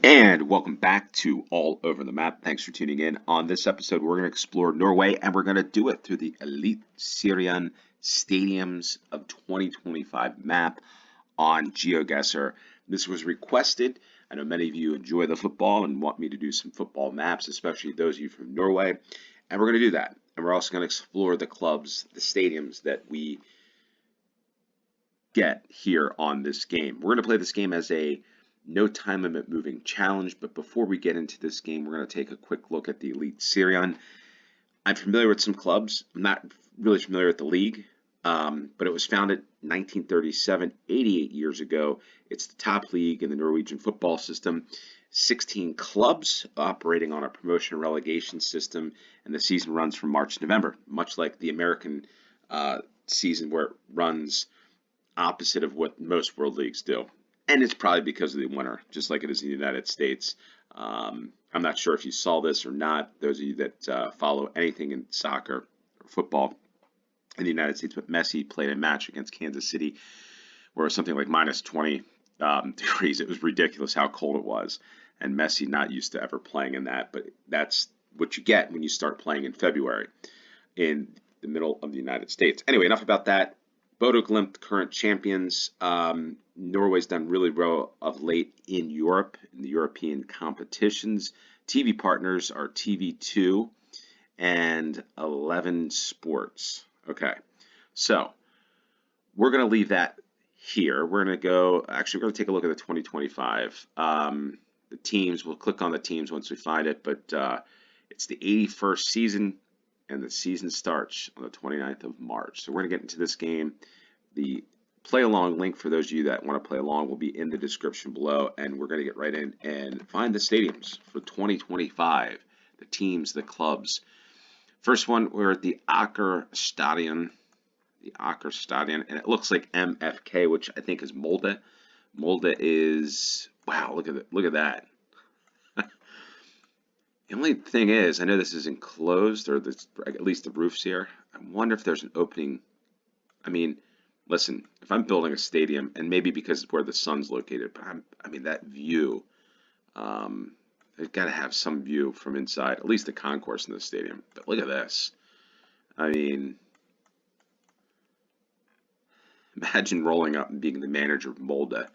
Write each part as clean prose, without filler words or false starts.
And welcome back to All Over the Map. Thanks for tuning in. On this episode, we're going to explore Norway, and we're going to do it through the Eliteserien Stadiums of 2025 map on GeoGuessr. This was requested. I know many of you enjoy the football and want me to do some football maps, especially those of you from Norway. And we're going to do that. And we're also going to explore the clubs, the stadiums that we get here on this game. We're going to play this game as a no time limit moving challenge, but before we get into this game, we're going to take a quick look at the Eliteserien. I'm familiar with some clubs. I'm not really familiar with the league, but it was founded 1937, 88 years ago. It's the top league in the Norwegian football system. 16 clubs operating on a promotion and relegation system, and the season runs from March to November, much like the American season, where it runs opposite of what most world leagues do. And it's probably because of the winter, just like it is in the United States. I'm not sure if you saw this or not, those of you that follow anything in soccer or football in the United States, but Messi played a match against Kansas City where it was something like minus 20 degrees. It was ridiculous how cold it was. And Messi not used to ever playing in that, but that's what you get when you start playing in February in the middle of the United States. Anyway, enough about that. Bodo, Glimt, current champions. Norway's done really well of late in Europe, in the European competitions. TV partners are TV2 and 11 Sports. Okay, so we're going to leave that here. We're going to take a look at the 2025. The teams, we'll click on the teams once we find it, but it's the 81st season, and the season starts on the 29th of March. So we're going to get into this game. The play-along link for those of you that want to play along will be in the description below, and we're going to get right in and find the stadiums for 2025, the teams, the clubs. First one, we're at the Aker Stadion, and it looks like MFK, which I think is Molde. Molde is, wow, look at that. The only thing is, I know this is enclosed, or at least the roof's here. I wonder if there's an opening. I mean, listen, if I'm building a stadium, and maybe because it's where the sun's located, but I mean, that view, they've got to have some view from inside, at least the concourse in the stadium. But look at this. I mean, imagine rolling up and being the manager of Molde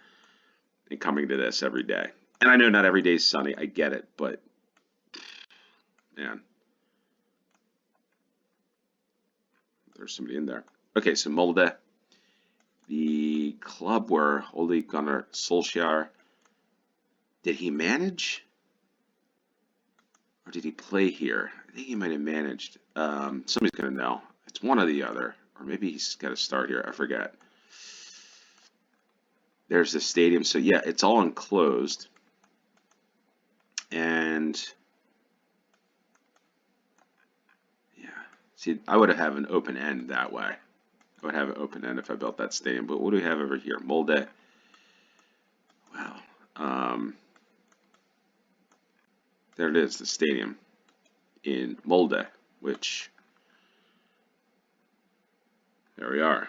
and coming to this every day. And I know not every day is sunny, I get it, but man, there's somebody in there. Okay, so Molde, the club where Ole Gunnar Solskjaer, did he manage? Or did he play here? I think he might have managed. Somebody's going to know. It's one or the other. Or maybe he's got to start here. I forget. There's the stadium. So, yeah, it's all enclosed. And see, I would have an open end that way. I would have an open end if I built that stadium. But what do we have over here? Molde. Wow. There it is, the stadium in Molde, which, there we are.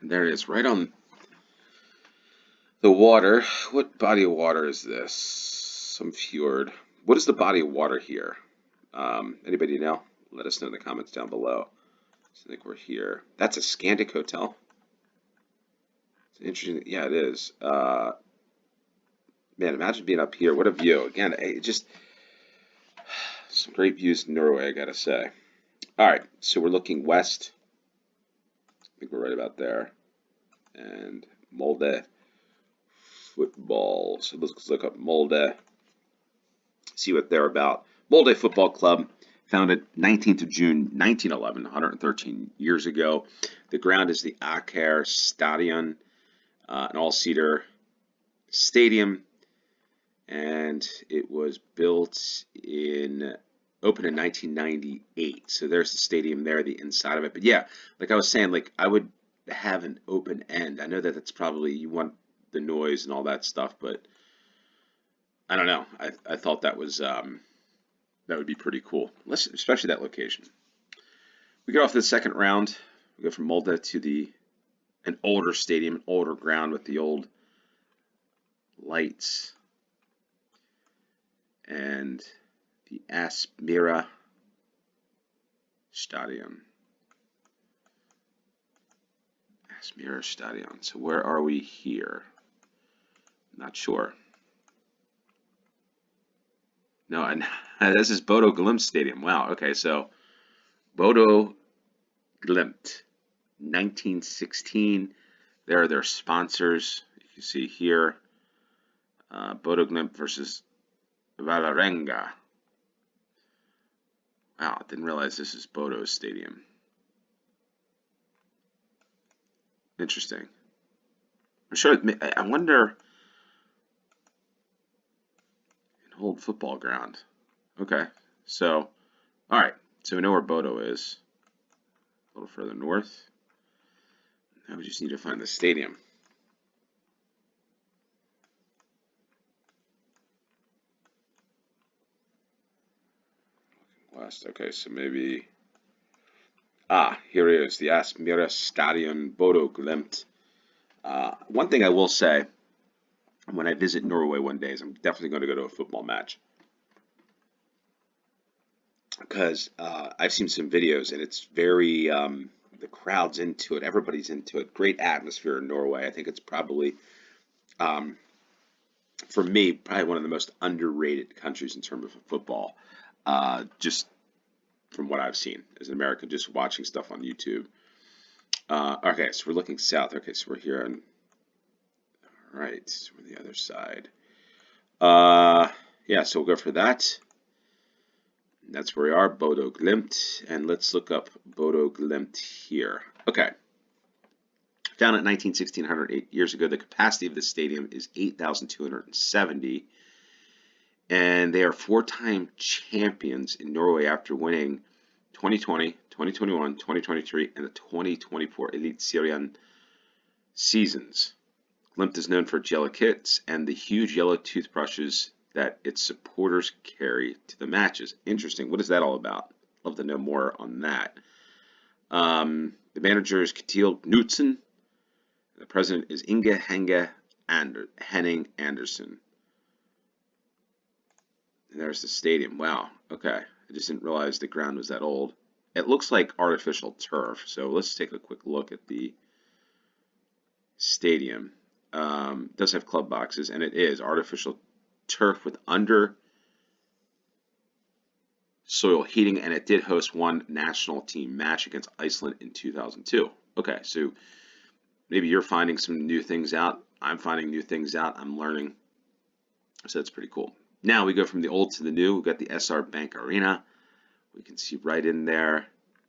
And there it is, right on the water. What body of water is this? Some fjord. What is the body of water here? Anybody know? Let us know in the comments down below. So I think we're here. That's a Scandic hotel. It's interesting. Yeah, it is. Man, imagine being up here. What a view. Again, it just some great views in Norway, I gotta say. All right, so we're looking west. I think we're right about there. And Molde football. So let's look up Molde. See what they're about. Molde Football Club, founded 19th of June, 1911, 113 years ago. The ground is the Aker Stadion, an all-seater stadium, and it was opened in 1998. So there's the stadium there, the inside of it. But yeah, like I was saying, like I would have an open end. I know that that's probably, you want the noise and all that stuff, but I don't know. I thought that was that would be pretty cool, especially that location. We get off to the second round. We go from Molde to the an older stadium, an older ground with the old lights. And the Aspmyra Stadion. Aspmyra Stadion. So where are we here? Not sure. No, and this is Bodo Glimt Stadium. Wow. Okay, so Bodo Glimt, 1916. There are their sponsors. You can see here, Bodo Glimt versus Vålerenga. Wow, didn't realize this is Bodo's stadium. Interesting. I'm sure. I wonder. An old football ground. Okay, so all right. So we know where Bodo is. A little further north. Now we just need to find the stadium. West. Okay, so maybe. Here it is, the Aspmyra Stadion, Bodo Glimt. One thing I will say, when I visit Norway one day, is I'm definitely going to go to a football match. Because I've seen some videos, and it's very, the crowd's into it, everybody's into it. Great atmosphere in Norway. I think it's probably, for me, probably one of the most underrated countries in terms of football. Just from what I've seen as an American, just watching stuff on YouTube. Okay, so we're looking south. Okay, so we're here on. All right, so we're the other side. Yeah, so we'll go for that. That's where we are, Bodo Glimt, and let's look up Bodo Glimt here. Okay. Founded in 1916, 108 years ago, the capacity of the stadium is 8,270, and they are four-time champions in Norway after winning 2020, 2021, 2023, and the 2024 Eliteserien seasons. Glimt is known for its yellow kits and the huge yellow toothbrushes that its supporters carry to the matches. Interesting. What is that all about? Love to know more on that. The manager is Ketil Knutsen. The president is Inge Henning Andersen. And there's the stadium. Wow. Okay. I just didn't realize the ground was that old. It looks like artificial turf. So let's take a quick look at the stadium. It does have club boxes, and it is artificial turf with under soil heating, and it did host one national team match against Iceland in 2002. Okay, so maybe you're finding some new things out. I'm finding new things out. I'm learning. So that's pretty cool. Now we go from the old to the new. We've got the SR Bank Arena. We can see right in there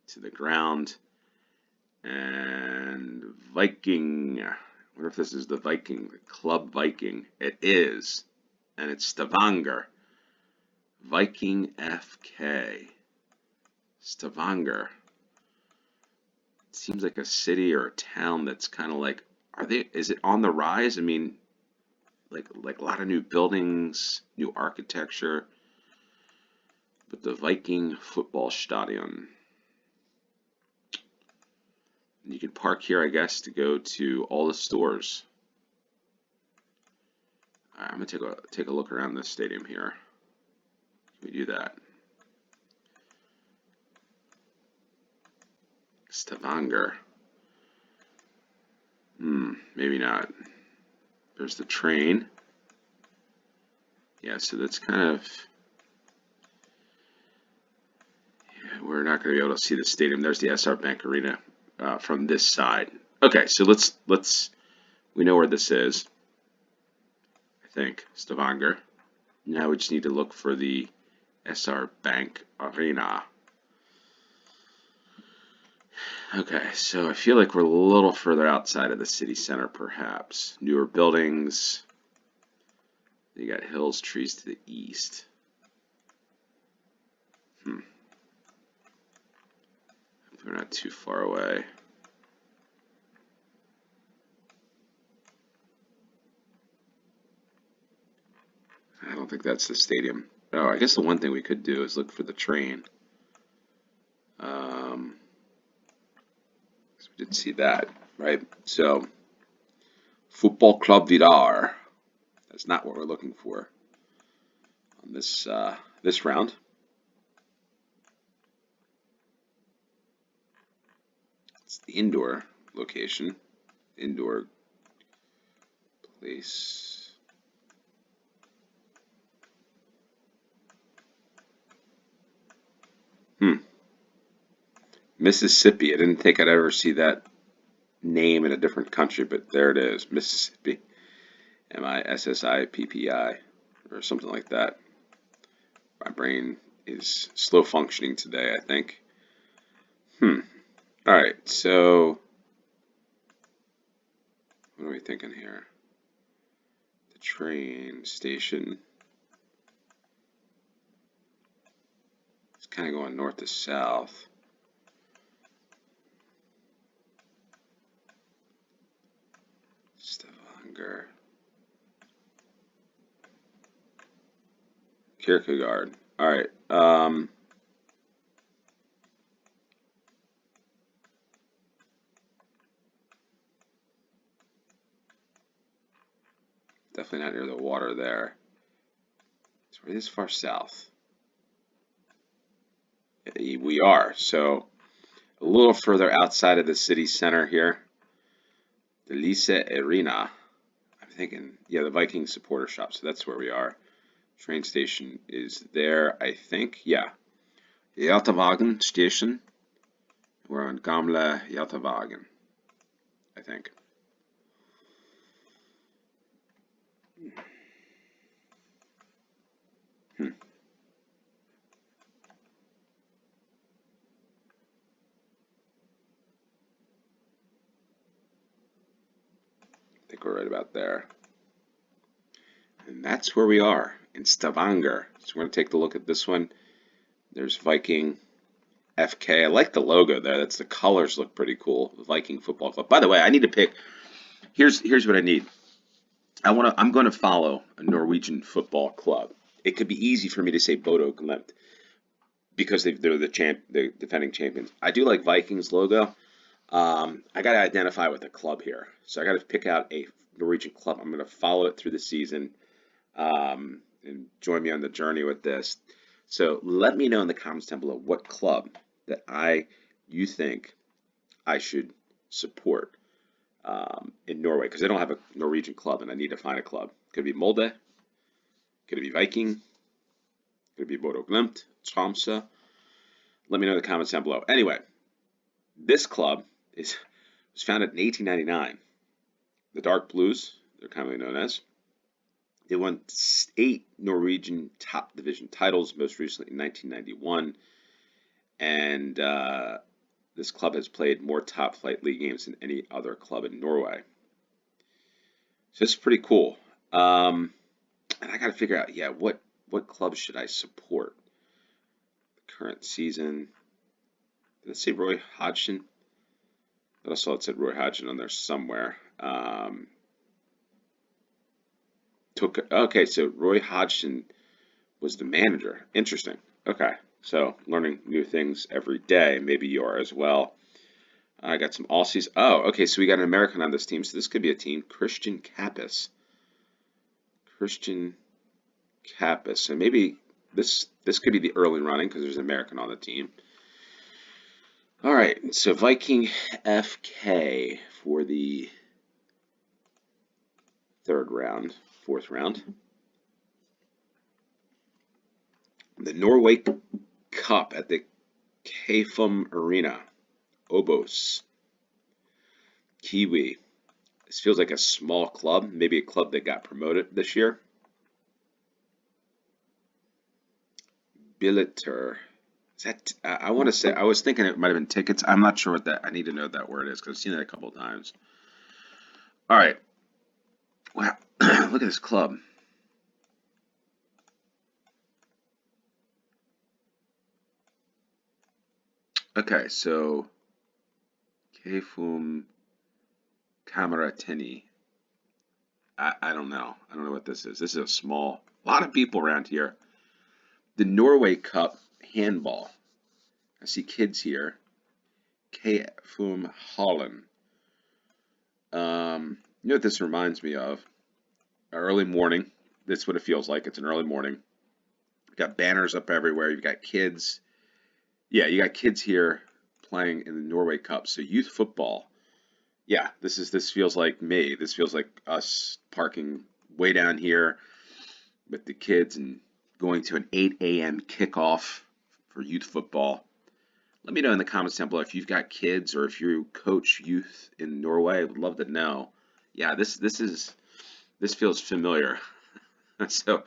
to the ground. And Viking. I wonder if this is the Viking, the Club Viking. It is. And it's Stavanger. Viking FK. Stavanger. It seems like a city or a town that's kind of like, is it on the rise? I mean, like a lot of new buildings, new architecture. But the Viking Football Stadion. And you can park here, I guess, to go to all the stores. All right, I'm gonna take a look around this stadium here. Can we do that? Stavanger. Maybe not. There's the train. Yeah, so that's kind of. Yeah, we're not going to be able to see the stadium. There's the SR Bank Arena from this side. Okay, so let's. We know where this is. I think Stavanger. Now we just need to look for the SR Bank Arena. Okay, so I feel like we're a little further outside of the city center, perhaps. Newer buildings. You got hills, trees to the east. We're not too far away. I don't think that's the stadium. Oh, I guess the one thing we could do is look for the train. So we did see that. right? So, Football Club Vidar. That's not what we're looking for on this round. It's the indoor location, indoor place. Mississippi. I didn't think I'd ever see that name in a different country, but there it is, Mississippi. Missippi, or something like that. My brain is slow functioning today, I think. All right, so what are we thinking here? The train station. It's kind of going north to south. Stavanger. Kierkegaard. All right. Definitely not near the water there. So we're this far south. We are. So a little further outside of the city center here. The Eliteserien. I'm thinking, yeah, the Viking supporter shop. So that's where we are. Train station is there, I think. Yeah. Jatawagen station. We're on Gamle Jatawagen, I think. I think we're right about there. And that's where we are, in Stavanger. So we're going to take a look at this one. There's Viking FK. I like the logo there. The colors look pretty cool. The Viking Football Club. By the way, I need to pick. Here's what I need. I'm going to follow a Norwegian football club. It could be easy for me to say Bodo Glimt because they're the defending champions. I do like Vikings logo. I got to identify with a club here, so I got to pick out a Norwegian club. I'm going to follow it through the season, and join me on the journey with this. So let me know in the comments down below what club that you think I should support in Norway, because I don't have a Norwegian club and I need to find a club. Could it be Molde? Could it be Viking? Could it be Bodo Glimt? Tromsø? Let me know in the comments down below. Anyway, this club was founded in 1899. The Dark Blues, they're commonly known as. They won 8 Norwegian top division titles, most recently in 1991. And this club has played more top flight league games than any other club in Norway. So it's pretty cool. And I got to figure out, yeah, what club should I support? The current season. Did it say Roy Hodgson? I saw it said Roy Hodgson on there somewhere. Okay, so Roy Hodgson was the manager. Interesting. Okay, so learning new things every day. Maybe you are as well. I got some Aussies. Oh, okay, so we got an American on this team. So this could be a team. Christian Kappas. Christian Kappas. So maybe this could be the early running because there's an American on the team. All right, so Viking FK for the fourth round. The Norway Cup at the KFUM-Arena. Obos. Kiwi. This feels like a small club, maybe a club that got promoted this year. Billeter. Is that, I want to say, I was thinking it might have been tickets. I'm not sure what that, I need to know what that word is because I've seen it a couple of times. All right. Wow. Look at this club. Okay, so KFUM-Kameratene. I don't know. I don't know what this is. This is a lot of people around here. The Norway Cup handball. I see kids here. KFUM Holland. You know what this reminds me of? Early morning. That's what it feels like. It's an early morning. You've got banners up everywhere. You've got kids. Yeah, you got kids here playing in the Norway Cup. So youth football. Yeah, this feels like me. This feels like us parking way down here with the kids and going to an 8 a.m. kickoff for youth football. Let me know in the comments down below if you've got kids or if you coach youth in Norway. I would love to know. Yeah, this feels familiar. So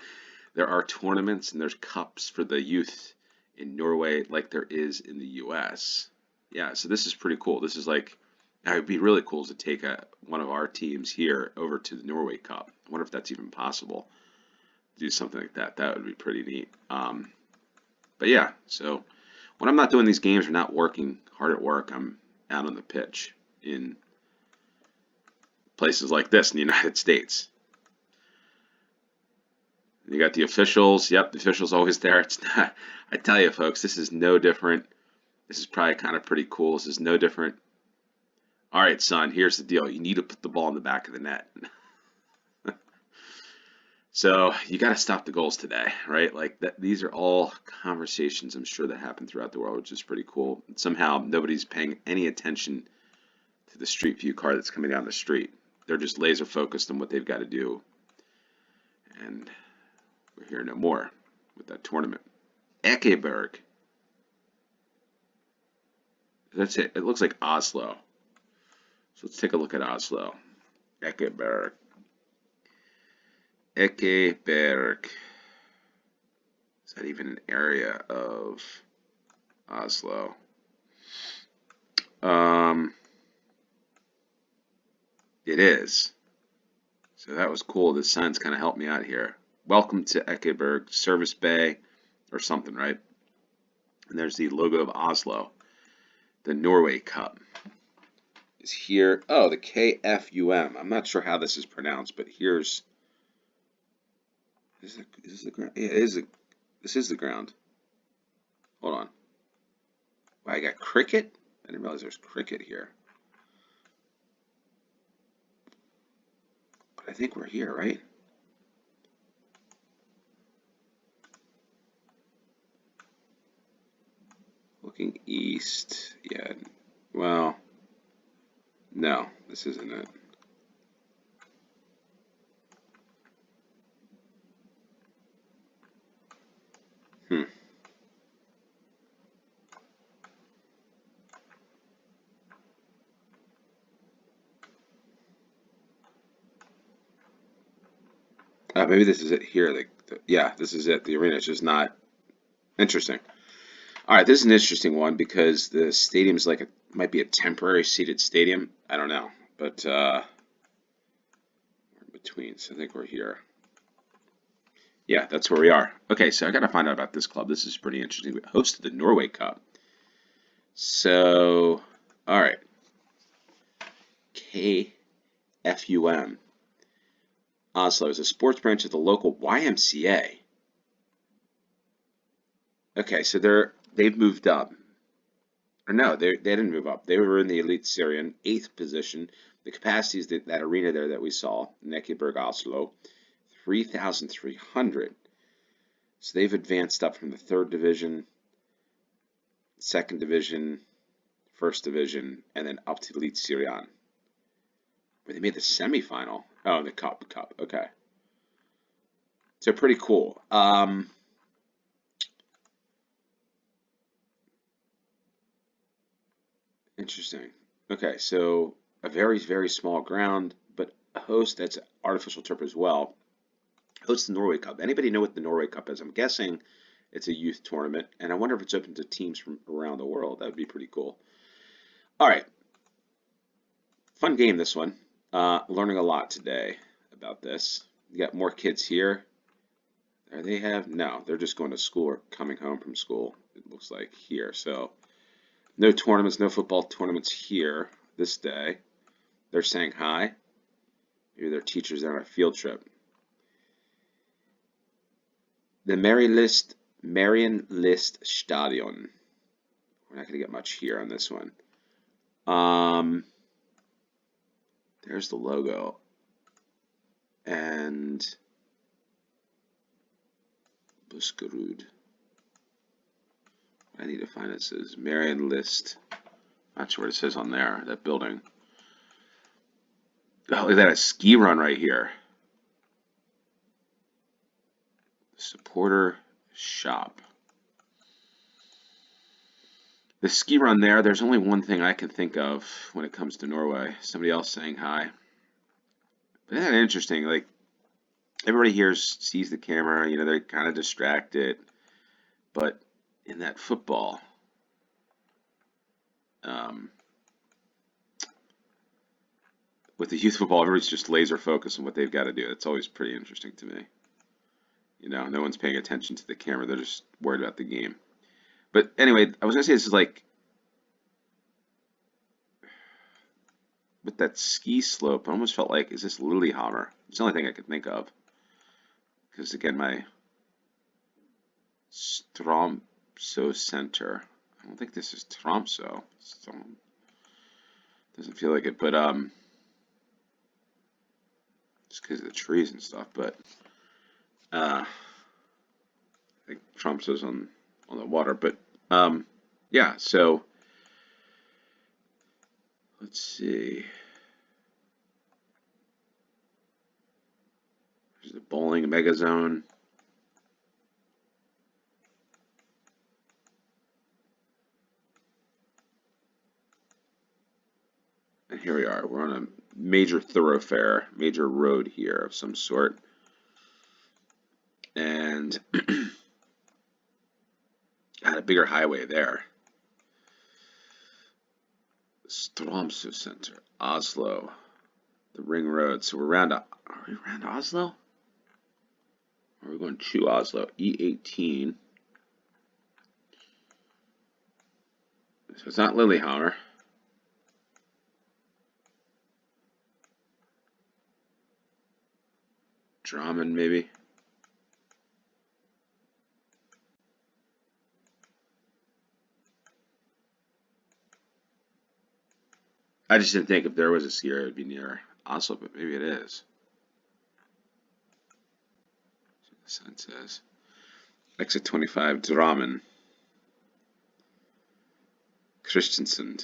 there are tournaments and there's cups for the youth in Norway like there is in the US. Yeah, so this is pretty cool. This is like, it would be really cool to take one of our teams here over to the Norway Cup. I wonder if that's even possible. Do something like that. That would be pretty neat. But yeah, so when I'm not doing these games or not working hard at work, I'm out on the pitch in places like this in the United States. You got the officials. Yep, the officials always there. It's not, I tell you, folks, this is no different. This is probably kind of pretty cool. This is no different. All right, son, here's the deal. You need to put the ball in the back of the net. So you got to stop the goals today, right? Like that. These are all conversations I'm sure that happen throughout the world, which is pretty cool. And somehow nobody's paying any attention to the street view car that's coming down the street. They're just laser focused on what they've got to do. And we're here no more with that tournament. Ekeberg. That's it. It looks like Oslo. So let's take a look at Oslo. Ekeberg. Ekeberg. Is that even an area of Oslo? It is. So that was cool. The signs kind of helped me out here. Welcome to Ekeberg Service Bay or something, right? And there's the logo of Oslo. The Norway Cup is here. Oh, the KFUM. I'm not sure how this is pronounced, but here's. Is this the ground? Yeah, this is the ground. Hold on. Wow, I got cricket? I didn't realize there's cricket here. But I think we're here, right? Looking east. Yeah. Well, no, this isn't it. Maybe this is it here. Yeah, this is it. The arena is just not interesting. All right, this is an interesting one because the stadium is like might be a temporary seated stadium. I don't know, but we're in between, so I think we're here. Yeah, that's where we are. Okay, so I got to find out about this club. This is pretty interesting. We hosted the Norway Cup. So, all right. KFUM. Oslo is a sports branch of the local YMCA. Okay, so they've moved up. Or no, they didn't move up. They were in the Eliteserien, 8th position. The capacity is that arena there that we saw, Ekeberg Oslo, 3,300. So they've advanced up from the 3rd division, 2nd division, 1st division, and then up to Eliteserien, where they made the semifinal. Oh, the cup. Okay. So pretty cool. Interesting. Okay, so a very, very small ground, but a host that's artificial turf as well. Hosts the Norway Cup. Anybody know what the Norway Cup is? I'm guessing it's a youth tournament, and I wonder if it's open to teams from around the world. That would be pretty cool. All right. Fun game, this one. Learning a lot today about this. You got more kids here. There they have? No, they're just going to school or coming home from school, it looks like here. So no tournaments, no football tournaments here this day. They're saying hi. Maybe their teachers are on a field trip. The Marienlyst Stadion. We're not going to get much here on this one. There's the logo. And Buskerud. I need to find it. It says Marienlyst. Not sure what it says on there, that building. Oh, look at that, a ski run right here. Supporter shop. The ski run there, there's only one thing I can think of when it comes to Norway. Somebody else saying hi. But isn't that interesting? Like, everybody here sees the camera, you know, they're kind of distracted. But in that football, with the youth football, everybody's just laser focused on what they've got to do. It's always pretty interesting to me. You know, no one's paying attention to the camera. They're just worried about the game. But anyway, I was going to say this is like, with that ski slope, I almost felt like, is this Lillehammer? It's the only thing I could think of. Because again, my Strømsgodset Center. I don't think this is Tromsø. Doesn't feel like it, but just because of the trees and stuff. But I think Tromsø's on the water. But yeah. So let's see. There's the bowling mega zone. And here we are. We're on a major thoroughfare, major road here of some sort. And got a bigger highway there. Strømsgodset Center, Oslo, the ring road. So we're around. Are we around Oslo? Or are we going to Oslo? E18. So it's not Lillehammer. Drammen, maybe. I just didn't think if there was a ski area, it would be near Oslo, but maybe it is. That's what the sign says. Exit 25, Drammen. Christensen.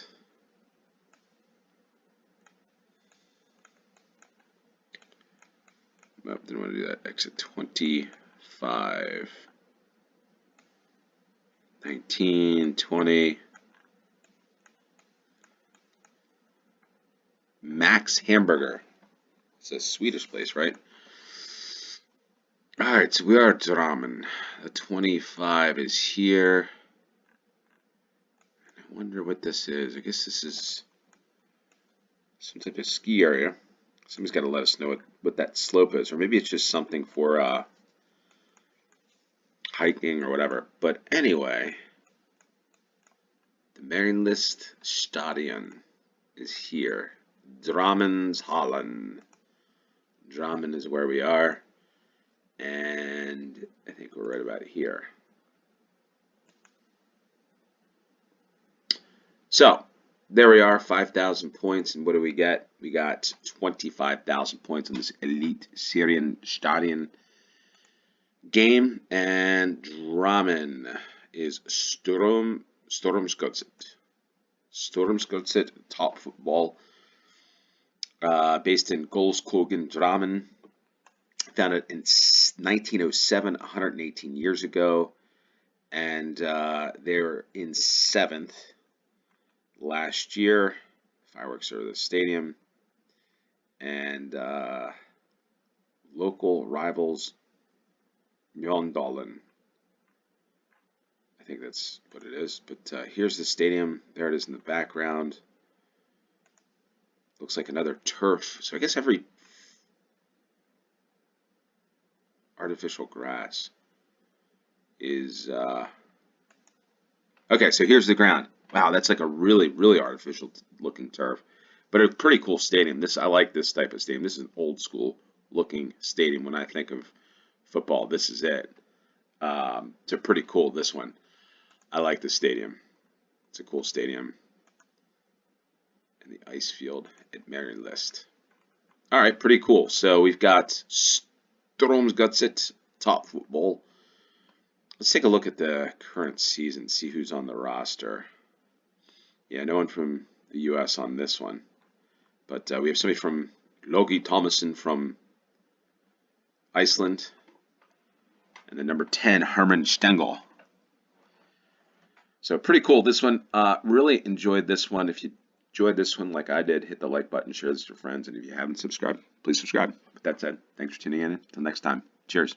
Nope, didn't want to do that. Exit 25. 19, 20. Max Hamburger. It's a Swedish place, right? Alright, so we are at Drammen. The 25 is here. I wonder what this is. I guess this is some type of ski area. Somebody's got to let us know what that slope is. Or maybe it's just something for hiking or whatever. But anyway, the Marienlyst Stadion is here. Drammen's Holland. Drammen is where we are. And I think we're right about here. So, there we are, 5,000 points. And what do we get? We got 25,000 points on this Eliteserien Stadion game. And Drammen is Strømsgodset. Strømsgodset, top football. Based in Golskogen, Drammen. Founded in 1907, 118 years ago. And they're in 7th last year. Fireworks are the stadium. And local rivals, Mjøndalen. I think that's what it is. But here's the stadium. There it is in the background. Looks like another turf. So I guess every artificial grass is okay, so here's the ground. Wow, that's like a really, really artificial looking turf. But a pretty cool stadium. I like this type of stadium. This is an old school looking stadium. When I think of football, this is it. It's a pretty cool, this one. I like the stadium. It's a cool stadium. And the ice field at Marienlyst. All right, pretty cool. So we've got Strømsgodset, top football. Let's take a look at the current season, see who's on the roster. Yeah, no one from the U.S. on this one, but we have somebody from Logi Thomason from Iceland, and then number 10, Herman Stengel. So pretty cool. This one, really enjoyed this one. If you enjoyed this one like I did, hit the like button, share this with your friends, and if you haven't subscribed, please subscribe. With that said, thanks for tuning in. Until next time, cheers.